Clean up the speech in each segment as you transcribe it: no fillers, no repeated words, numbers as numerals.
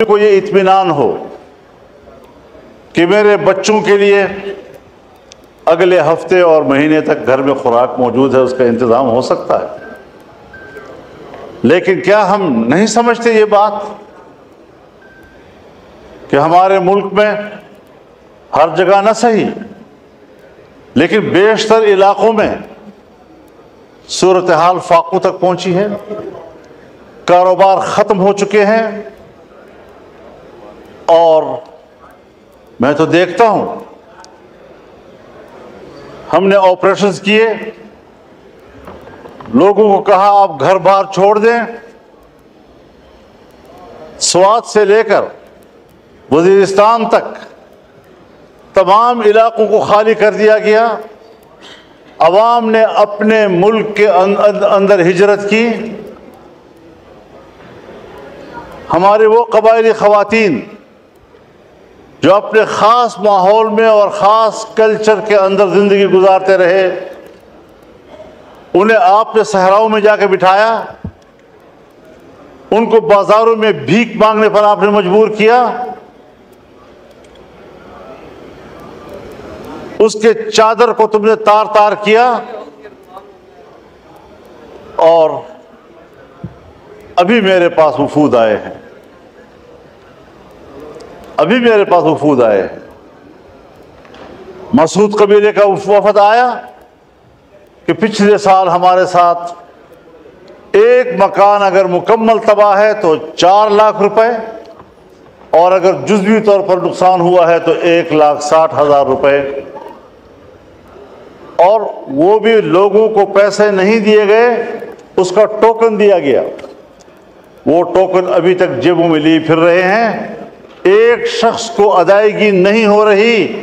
کو یہ اطمینان ہو کہ میرے بچوں کے لیے اگلے ہفتے اور مہینے تک گھر میں خوراک موجود ہے، اس کا انتظام ہو سکتا ہے۔ لیکن کیا ہم نہیں سمجھتے یہ بات کہ ہمارے ملک میں ہر جگہ نہ صحیح لیکن بیشتر علاقوں میں صورتحال فاقوں تک پہنچی ہے، کاروبار ختم ہو چکے ہیں، اور میں تو دیکھتا ہوں ہم نے آپریشنز کیے، لوگوں کو کہا آپ گھر بار چھوڑ دیں، سوات سے لے کر وزیرستان تک تمام علاقوں کو خالی کر دیا گیا، عوام نے اپنے ملک کے اندر ہجرت کی۔ ہمارے وہ قبائلی خواتین جو اپنے خاص ماحول میں اور خاص کلچر کے اندر زندگی گزارتے رہے، انہیں آپ نے صحراؤں میں جا کے بٹھایا، ان کو بازاروں میں بھیک مانگنے پر آپ نے مجبور کیا، اس کے چادر کو تم نے تار تار کیا، اور ابھی میرے پاس وفود آئے ہیں، ابھی میرے پاس وفود آئے ہیں۔ مسعود قبیلے کا وفد آیا کہ پچھلے سال ہمارے ساتھ ایک مکان اگر مکمل تباہ ہے تو 4 لاکھ روپے، اور اگر جزوی طور پر نقصان ہوا ہے تو 1,60,000 روپے، اور وہ بھی لوگوں کو پیسے نہیں دیے گئے، اس کا ٹوکن دیا گیا، وہ ٹوکن ابھی تک جیبوں میں لیے پھر رہے ہیں، ایک شخص کو ادائیگی نہیں ہو رہی۔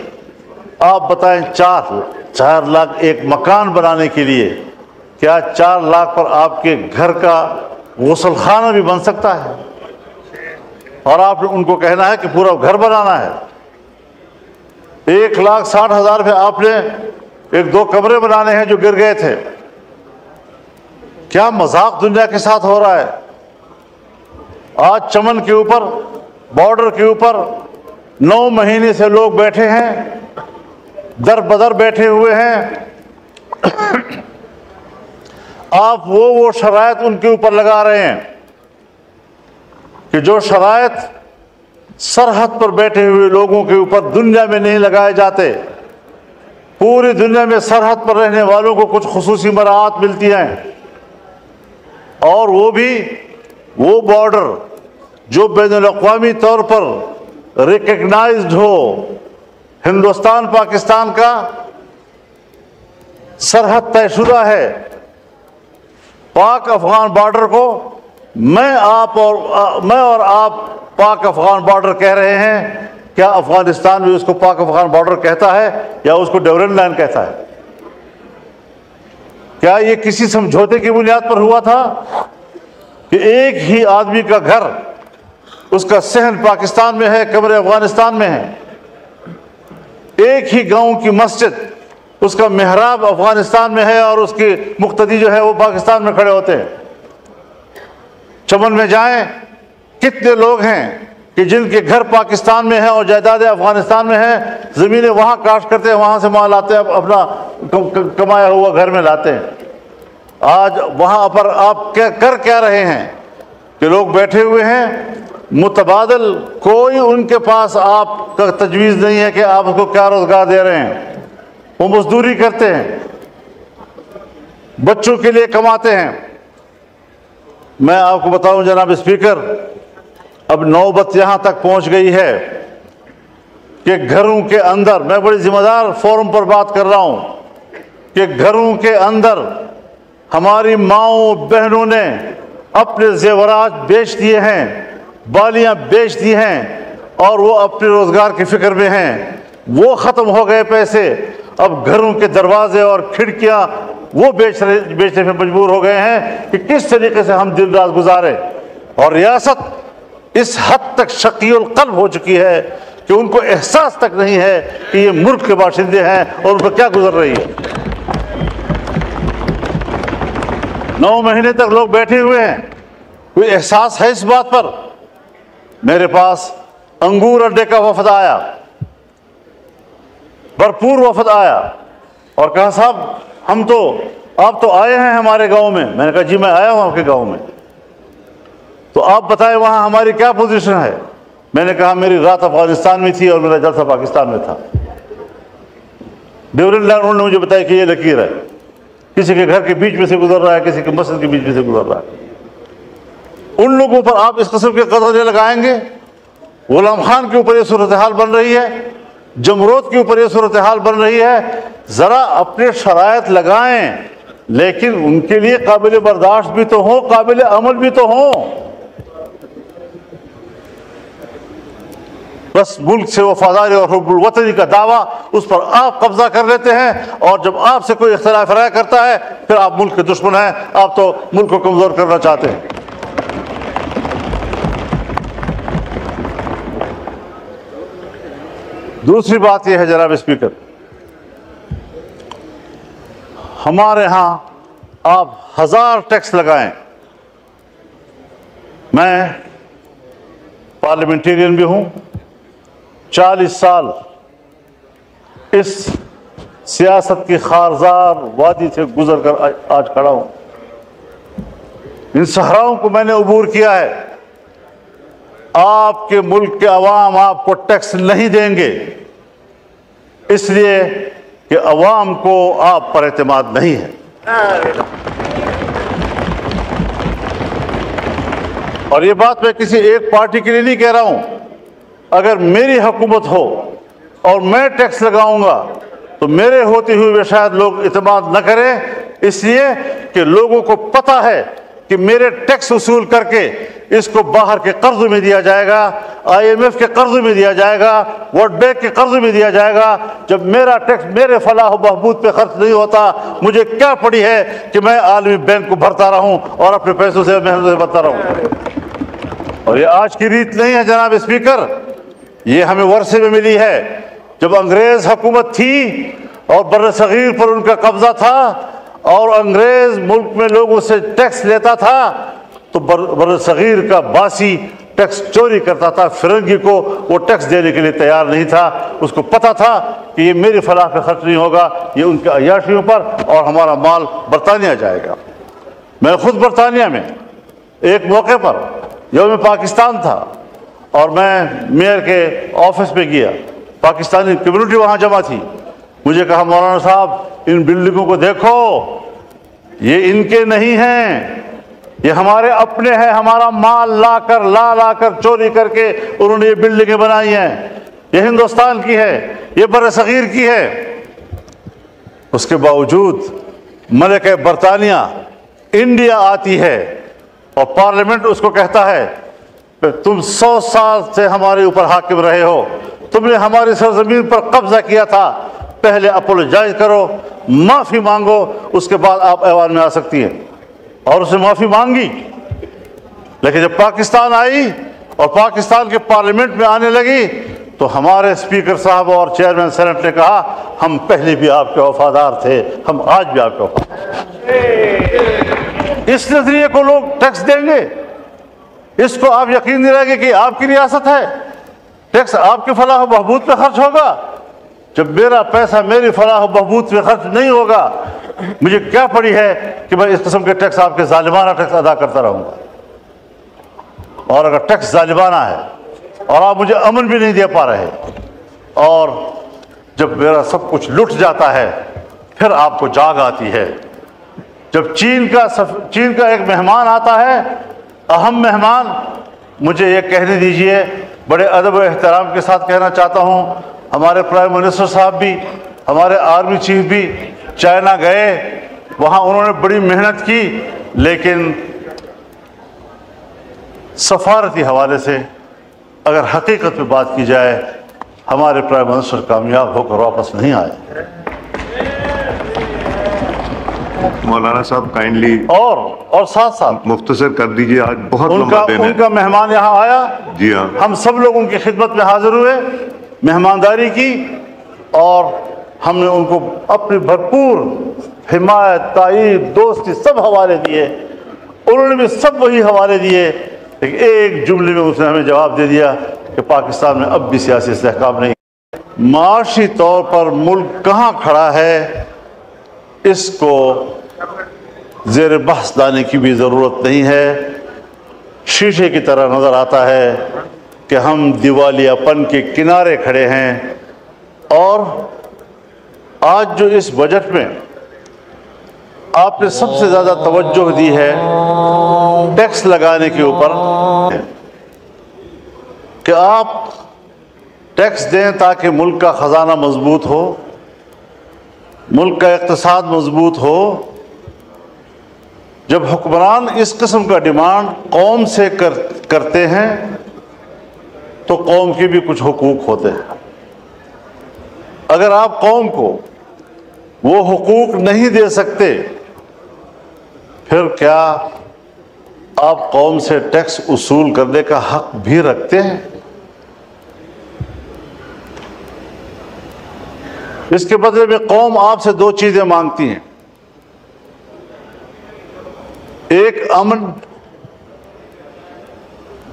آپ بتائیں 4 لاکھ ایک مکان بنانے کے لیے، کیا 4 لاکھ پر آپ کے گھر کا غسل خانہ بھی بن سکتا ہے؟ اور آپ نے ان کو کہنا ہے کہ پورا گھر بنانا ہے۔ 1,60,000 پہ آپ نے 1-2 کمرے بنانے ہیں جو گر گئے تھے۔ کیا مذاق دنیا کے ساتھ ہو رہا ہے؟ آج چمن کے اوپر، بارڈر کے اوپر 9 مہینے سے لوگ بیٹھے ہیں، در بدر بیٹھے ہوئے ہیں، آپ وہ شرائط ان کے اوپر لگا رہے ہیں کہ جو شرائط سرحد پر بیٹھے ہوئے لوگوں کے اوپر دنیا میں نہیں لگائے جاتے۔ پوری دنیا میں سرحد پر رہنے والوں کو کچھ خصوصی مراعات ملتی ہیں، اور وہ بھی وہ بارڈر جو بین الاقوامی طور پر ریکگنائزڈ ہو۔ ہندوستان پاکستان کا سرحد طے شدہ ہے، پاک افغان بارڈر کو میں اور آپ پاک افغان بارڈر کہہ رہے ہیں۔ کیا افغانستان بھی اس کو پاک افغان بارڈر کہتا ہے یا اس کو ڈیورن لائن کہتا ہے؟ کیا یہ کسی سمجھوتے کی بنیاد پر ہوا تھا کہ ایک ہی آدمی کا گھر، اس کا صحن پاکستان میں ہے، کمرے افغانستان میں ہیں، ایک ہی گاؤں کی مسجد، اس کا محراب افغانستان میں ہے اور اس کے مقتدی جو ہے وہ پاکستان میں کھڑے ہوتے ہیں؟ چمن میں جائیں، کتنے لوگ ہیں کہ جن کے گھر پاکستان میں ہیں اور جائیدادیں افغانستان میں ہیں، زمینیں وہاں کاشت کرتے ہیں، وہاں سے مال لاتے ہیں، اپنا کمایا ہوا گھر میں لاتے ہیں۔ آج وہاں پر آپ کر کیا رہے ہیں کہ لوگ بیٹھے ہوئے ہیں متبادل، کوئی ان کے پاس آپ کا تجویز نہیں ہے کہ آپ اس کو کیا روزگار دے رہے ہیں۔ وہ مزدوری کرتے ہیں، بچوں کے لیے کماتے ہیں۔ میں آپ کو بتاؤں جناب اسپیکر، اب نوبت یہاں تک پہنچ گئی ہے کہ گھروں کے اندر، میں بڑی ذمہ دار فورم پر بات کر رہا ہوں، کہ گھروں کے اندر ہماری ماؤں بہنوں نے اپنے زیورات بیچ دیے ہیں، بالیاں بیچ دی ہیں، اور وہ اپنے روزگار کی فکر میں ہیں۔ وہ ختم ہو گئے پیسے، اب گھروں کے دروازے اور کھڑکیاں وہ بیچنے پہ مجبور ہو گئے ہیں کہ کس طریقے سے ہم دن رات گزارے۔ اور ریاست اس حد تک شقی القلب ہو چکی ہے کہ ان کو احساس تک نہیں ہے کہ یہ ملک کے باشندے ہیں اور ان پر کیا گزر رہی ہے۔ 9 مہینے تک لوگ بیٹھے ہوئے ہیں، کوئی احساس ہے اس بات پر میرے پاس انگور اڈے کا وفد آیا، بھرپور وفد آیا اور کہا صاحب آپ تو آئے ہیں ہمارے گاؤں میں۔ میں نے کہا جی میں آیا ہوں آپ کے گاؤں میں، تو آپ بتائیں وہاں ہماری کیا پوزیشن ہے۔ میں نے کہا میری رات افغانستان میں تھی اور میرا جلسہ پاکستان میں تھا۔ ڈیورنڈ لائن انہوں نے مجھے بتایا کہ یہ لکیر ہے، کسی کے گھر کے بیچ میں سے گزر رہا ہے، کسی کے مسجد کے بیچ میں سے گزر رہا ہے۔ ان لوگوں پر آپ اس قسم کے قدرے لگائیں گے؟ غلام خان کے اوپر یہ صورتحال بن رہی ہے، جمرود کے اوپر یہ صورتحال بن رہی ہے۔ ذرا اپنے شرائط لگائیں، لیکن ان کے لیے قابل برداشت بھی تو ہوں، قابل عمل بھی تو ہوں۔ بس ملک سے وفاداری اور حب الوطنی کا دعویٰ، اس پر آپ قبضہ کر لیتے ہیں، اور جب آپ سے کوئی اختلاف رائے کرتا ہے پھر آپ ملک کے دشمن ہیں، آپ تو ملک کو کمزور کرنا چاہتے ہیں۔ دوسری بات یہ ہے جناب اسپیکر، ہمارے ہاں آپ 1000 ٹیکس لگائیں، میں پارلیمنٹیرین بھی ہوں، 40 سال اس سیاست کی خارزار وادی سے گزر کر آج کھڑا ہوں۔ ان صحراؤں کو میں نے عبور کیا ہے۔ آپ کے ملک کے عوام آپ کو ٹیکس نہیں دیں گے، اس لیے کہ عوام کو آپ پر اعتماد نہیں ہے۔ اور یہ بات میں کسی ایک پارٹی کے لیے نہیں کہہ رہا ہوں۔ اگر میری حکومت ہو اور میں ٹیکس لگاؤں گا تو میرے ہوتے ہوئے بھی شاید لوگ اعتماد نہ کریں، اس لیے کہ لوگوں کو پتہ ہے کہ میرے ٹیکس وصول کر کے اس کو باہر کے قرض میں دیا جائے گا، IMF کے قرض میں دیا جائے گا، ورلڈ بینک کے قرض میں دیا جائے گا۔ جب میرا ٹیکس میرے فلاح و بہبود پہ خرچ نہیں ہوتا، مجھے کیا پڑی ہے کہ میں عالمی بینک کو بھرتا رہوں اور اپنے پیسوں سے محنت سے بھرتا رہوں۔ اور یہ آج کی ریت نہیں ہے جناب اسپیکر، یہ ہمیں ورثے میں ملی ہے۔ جب انگریز حکومت تھی اور بر صغیر پر ان کا قبضہ تھا اور انگریز ملک میں لوگوں سے ٹیکس لیتا تھا تو بر صغیر کا باسی ٹیکس چوری کرتا تھا، فرنگی کو وہ ٹیکس دینے کے لیے تیار نہیں تھا۔ اس کو پتہ تھا کہ یہ میری فلاح پہ خرچ نہیں ہوگا، یہ ان کے عیاشیوں پر، اور ہمارا مال برطانیہ جائے گا۔ میں خود برطانیہ میں ایک موقع پر یوم پاکستان تھا اور میں میئر کے آفس پہ گیا، پاکستانی کمیونٹی وہاں جمع تھی۔ مجھے کہا مولانا صاحب ان بلڈنگوں کو دیکھو، یہ ان کے نہیں ہیں، یہ ہمارے اپنے ہیں، ہمارا مال لا کر چوری کر کے انہوں نے یہ بلڈنگیں بنائی ہیں، یہ ہندوستان کی ہے، یہ بر صغیر کی ہے۔ اس کے باوجود ملکہ برطانیہ انڈیا آتی ہے اور پارلیمنٹ اس کو کہتا ہے تم 100 سال سے ہمارے اوپر حاکم رہے ہو، تم نے ہماری سرزمین پر قبضہ کیا تھا، پہلے اپولوجائز کرو، معافی مانگو، اس کے بعد آپ ایوان میں آ سکتی ہیں۔ اور اس نے معافی مانگی، لیکن جب پاکستان آئی اور پاکستان کے پارلیمنٹ میں آنے لگی تو ہمارے اسپیکر صاحب اور چیئرمین سینٹ نے کہا ہم پہلے بھی آپ کے وفادار تھے، ہم آج بھی آپ کے وفادار ہیں۔ اس نظریے کو لوگ ٹیکس دیں گے، اس کو آپ یقین نہیں رہے گے کہ آپ کی ریاست ہے، ٹیکس آپ کے فلاح و بہبود پہ خرچ ہوگا۔ جب میرا پیسہ میری فلاح و بہبود پہ خرچ نہیں ہوگا، مجھے کیا پڑی ہے کہ میں اس قسم کے ٹیکس آپ کے ظالمانہ ٹیکس ادا کرتا رہوں گا۔ اور اگر ٹیکس ظالمانہ ہے اور آپ مجھے امن بھی نہیں دے پا رہے، اور جب میرا سب کچھ لٹ جاتا ہے پھر آپ کو جاگ آتی ہے۔ جب چین کا ایک مہمان آتا ہے، اہم مہمان، مجھے یہ کہنے دیجئے، بڑے ادب و احترام کے ساتھ کہنا چاہتا ہوں، ہمارے پرائم منسٹر صاحب بھی، ہمارے آرمی چیف بھی چائنا گئے، وہاں انہوں نے بڑی محنت کی، لیکن سفارتی حوالے سے اگر حقیقت پہ بات کی جائے، ہمارے پرائم منسٹر کامیاب ہو کر واپس نہیں آئے۔ مولانا صاحب کائنڈلی اور ساتھ ساتھ مختصر کر دیجئے، آج بہت لمبا دن ہے۔ ان کا مہمان یہاں آیا، جی ہاں، ہم سب لوگ ان کی خدمت میں حاضر ہوئے، مہمانداری کی، اور ہم نے ان کو اپنی بھرپور حمایت، تائید، دوستی سب حوالے دیے، انہوں نے بھی سب وہی حوالے دیے لیکن ایک جملے میں اس نے ہمیں جواب دے دیا کہ پاکستان میں اب بھی سیاسی استحکام نہیں. معاشی طور پر ملک کہاں کھڑا ہے اس کو زیر بحث لانے کی بھی ضرورت نہیں ہے. شیشے کی طرح نظر آتا ہے کہ ہم دیوالیہ پن کے کنارے کھڑے ہیں. اور آج جو اس بجٹ میں آپ نے سب سے زیادہ توجہ دی ہے ٹیکس لگانے کے اوپر کہ آپ ٹیکس دیں تاکہ ملک کا خزانہ مضبوط ہو, ملک کا اقتصاد مضبوط ہو. جب حکمران اس قسم کا ڈیمانڈ قوم سے کرتے ہیں تو قوم کے بھی کچھ حقوق ہوتے ہیں. اگر آپ قوم کو وہ حقوق نہیں دے سکتے پھر کیا آپ قوم سے ٹیکس وصول کرنے کا حق بھی رکھتے ہیں؟ اس کے بدلے میں قوم آپ سے دو چیزیں مانگتی ہیں. ایک امن,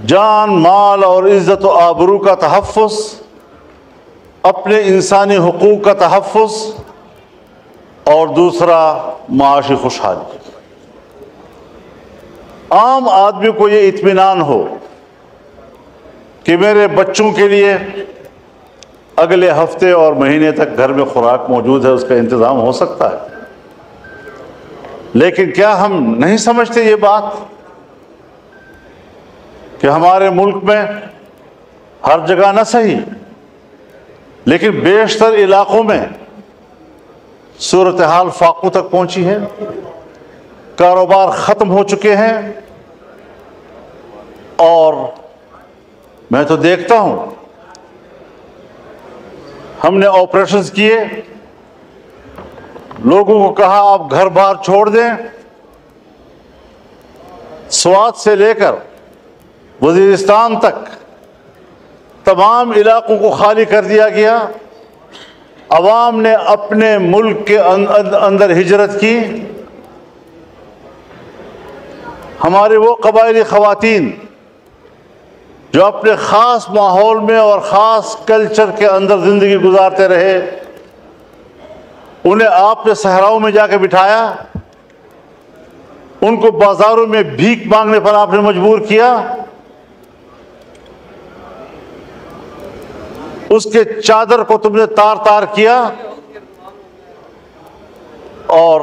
جان مال اور عزت و آبرو کا تحفظ, اپنے انسانی حقوق کا تحفظ, اور دوسرا معاشی خوشحالی. عام آدمی کو یہ اطمینان ہو کہ میرے بچوں کے لیے اگلے ہفتے اور مہینے تک گھر میں خوراک موجود ہے, اس کا انتظام ہو سکتا ہے. لیکن کیا ہم نہیں سمجھتے یہ بات کہ ہمارے ملک میں ہر جگہ نہ صحیح لیکن بیشتر علاقوں میں صورتحال فاقوں تک پہنچی ہے, کاروبار ختم ہو چکے ہیں. اور میں تو دیکھتا ہوں ہم نے آپریشنز کیے, لوگوں کو کہا آپ گھر بار چھوڑ دیں, سوات سے لے کر وزیرستان تک تمام علاقوں کو خالی کر دیا گیا. عوام نے اپنے ملک کے اندر ہجرت کی. ہمارے وہ قبائلی خواتین جو اپنے خاص ماحول میں اور خاص کلچر کے اندر زندگی گزارتے رہے, انہیں آپ نے صحراؤں میں جا کے بٹھایا, ان کو بازاروں میں بھیک مانگنے پر آپ نے مجبور کیا, اس کے چادر کو تم نے تار تار کیا. اور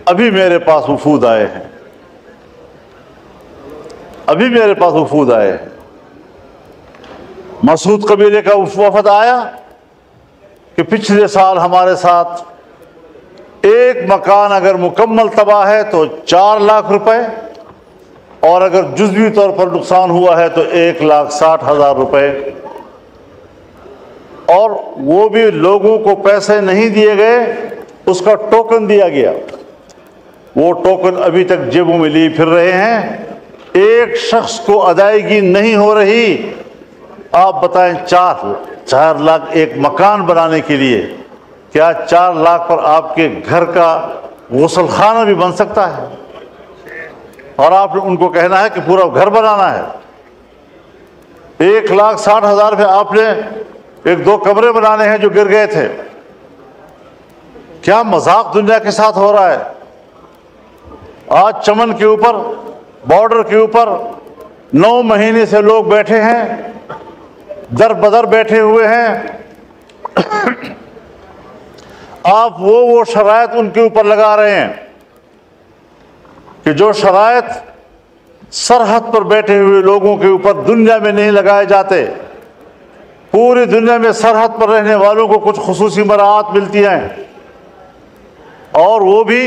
ابھی میرے پاس وفود آئے ہیں, ابھی میرے پاس وفود آئے ہیں. مسعود قبیلے کا وفد آیا کہ پچھلے سال ہمارے ساتھ ایک مکان اگر مکمل تباہ ہے تو 4 لاکھ روپے, اور اگر جزوی طور پر نقصان ہوا ہے تو 1,60,000 روپے. اور وہ بھی لوگوں کو پیسے نہیں دیے گئے, اس کا ٹوکن دیا گیا. وہ ٹوکن ابھی تک جیبوں میں لیے پھر رہے ہیں. ایک شخص کو ادائیگی نہیں ہو رہی. آپ بتائیں 4 لاکھ ایک مکان بنانے کے لیے, کیا 4 لاکھ پر آپ کے گھر کا غسل خانہ بھی بن سکتا ہے؟ اور آپ نے ان کو کہنا ہے کہ پورا گھر بنانا ہے. 1,60,000 پہ آپ نے 1-2 کمرے بنانے ہیں جو گر گئے تھے. کیا مذاق دنیا کے ساتھ ہو رہا ہے؟ آج چمن کے اوپر, بارڈر کے اوپر 9 مہینے سے لوگ بیٹھے ہیں, در بدر بیٹھے ہوئے ہیں. آپ وہ شرائط ان کے اوپر لگا رہے ہیں کہ جو شرائط سرحد پر بیٹھے ہوئے لوگوں کے اوپر دنیا میں نہیں لگائے جاتے. پوری دنیا میں سرحد پر رہنے والوں کو کچھ خصوصی مراعات ملتی ہیں, اور وہ بھی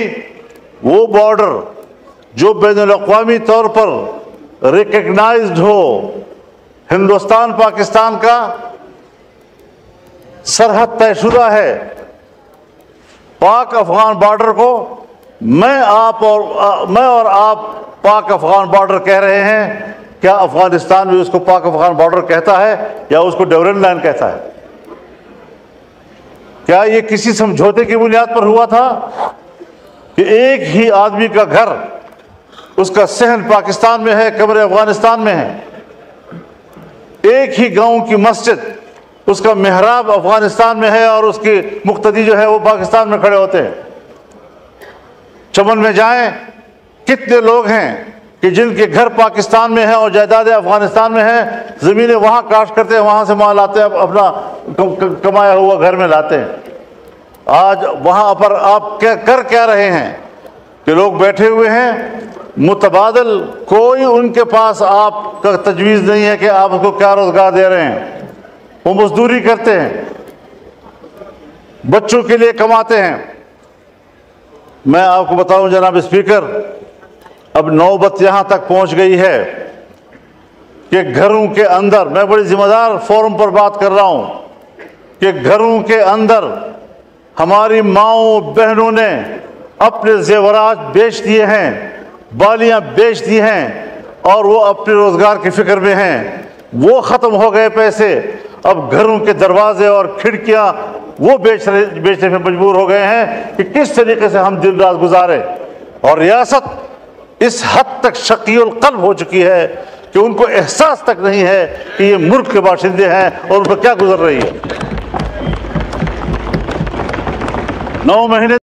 وہ بارڈر جو بین الاقوامی طور پر ریکگنائزڈ ہو. ہندوستان پاکستان کا سرحد طے شدہ ہے. پاک افغان بارڈر کو میں اور آپ پاک افغان بارڈر کہہ رہے ہیں. کیا افغانستان بھی اس کو پاک افغان بارڈر کہتا ہے یا اس کو ڈیورن لائن کہتا ہے؟ کیا یہ کسی سمجھوتے کی بنیاد پر ہوا تھا کہ ایک ہی آدمی کا گھر اس کا صحن پاکستان میں ہے، قبر افغانستان میں ہے۔ ایک ہی گاؤں کی مسجد، اس کا محراب افغانستان میں ہے اور اس کی مقتدی جو ہے وہ پاکستان میں کھڑے ہوتے ہیں۔ چمن میں جائیں، کتنے لوگ ہیں کہ جن کے گھر پاکستان میں ہیں اور جائیدادیں افغانستان میں ہیں، زمینیں وہاں کاشت کرتے ہیں، وہاں سے مال لاتے ہیں، اپنا کمایا ہوا گھر میں لاتے ہیں۔ آج وہاں پر آپ کر کیا رہے ہیں کہ لوگ بیٹھے ہوئے ہیں متبادل، کوئی ان کے پاس آپ کا تجویز نہیں ہے کہ آپ اس کو کیا روزگار دے رہے ہیں۔ وہ مزدوری کرتے ہیں، بچوں کے لیے کماتے ہیں۔ میں آپ کو بتاؤں جناب اسپیکر، اب نوبت یہاں تک پہنچ گئی ہے کہ گھروں کے اندر، میں بڑی ذمہ دار فورم پر بات کر رہا ہوں، کہ گھروں کے اندر ہماری ماؤں بہنوں نے اپنے زیورات بیچ دیے ہیں، بالیاں بیچ دی ہیں، اور وہ اپنے روزگار کی فکر میں ہیں۔ وہ ختم ہو گئے پیسے، اب گھروں کے دروازے اور کھڑکیاں وہ بیچنے میں مجبور ہو گئے ہیں کہ کس طریقے سے ہم دن رات گزارے۔ اور ریاست اس حد تک شقی القلب ہو چکی ہے کہ ان کو احساس تک نہیں ہے کہ یہ ملک کے باشندے ہیں اور ان پر کیا گزر رہی ہے۔ 9 مہینے